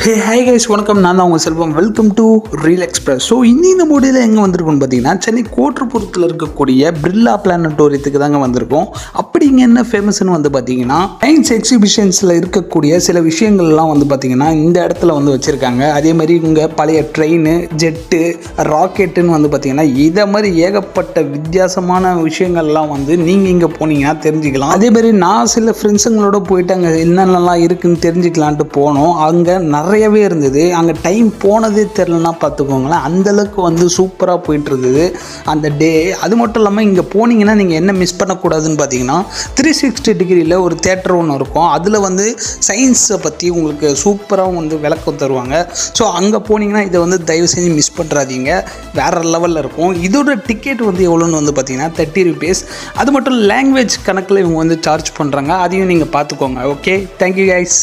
Hey hi guys, வணக்கம். நான் தான் உங்கள் Selvam. Welcome to Real Express. So இந்த மொடியில் எங்கே வந்திருக்கோம்னு பார்த்தீங்கன்னா, சென்னை கோட்டர்புரத்தில் இருக்கக்கூடிய பிர்லா பிளானட்டோரியத்துக்கு தாங்க வந்திருக்கோம். அப்படி இங்கே என்ன ஃபேமஸ்ன்னு வந்து பார்த்தீங்கன்னா, சயின்ஸ் எக்ஸிபிஷன்ஸில் இருக்கக்கூடிய சில விஷயங்கள்லாம் வந்து பார்த்தீங்கன்னா இந்த இடத்துல வந்து வச்சுருக்காங்க. அதே மாதிரி இங்கே பழைய ட்ரெயின், ஜெட்டு, ராக்கெட்டுன்னு வந்து பார்த்தீங்கன்னா இதை மாதிரி ஏகப்பட்ட வித்தியாசமான விஷயங்கள்லாம் வந்து நீங்கள் இங்கே போனீங்கன்னா தெரிஞ்சுக்கலாம். அதே மாதிரி நான் சில ஃப்ரெண்ட்ஸுங்களோட போயிட்டு அங்கே என்னென்னலாம் இருக்குதுன்னு தெரிஞ்சுக்கலான்ட்டு போனோம். அங்கே நிறையவே இருந்தது. அங்கே டைம் போனதே தெரிலனா பார்த்துக்கோங்களேன். அந்தளவுக்கு வந்து சூப்பராக போயிட்டு இருந்தது அந்த டே. அது மட்டும் இல்லாமல் இங்கே போனீங்கன்னா நீங்கள் என்ன மிஸ் பண்ணக்கூடாதுன்னு பார்த்தீங்கன்னா, 360 டிகிரியில் ஒரு தேட்டர் ஒன்று இருக்கும். அதில் வந்து சயின்ஸை பற்றி உங்களுக்கு சூப்பராக வந்து விளக்கம் தருவாங்க. ஸோ அங்கே போனீங்கன்னா இதை வந்து தயவு செஞ்சு மிஸ் பண்ணுறாதீங்க. வேறு லெவலில் இருக்கும். இதோட டிக்கெட் வந்து எவ்வளோன்னு வந்து பார்த்தீங்கன்னா 30 rupees. அது மட்டும் லாங்குவேஜ் கணக்கில் இவங்க வந்து சார்ஜ் பண்ணுறாங்க. அதையும் நீங்கள் பார்த்துக்கோங்க. Okay, thank you guys.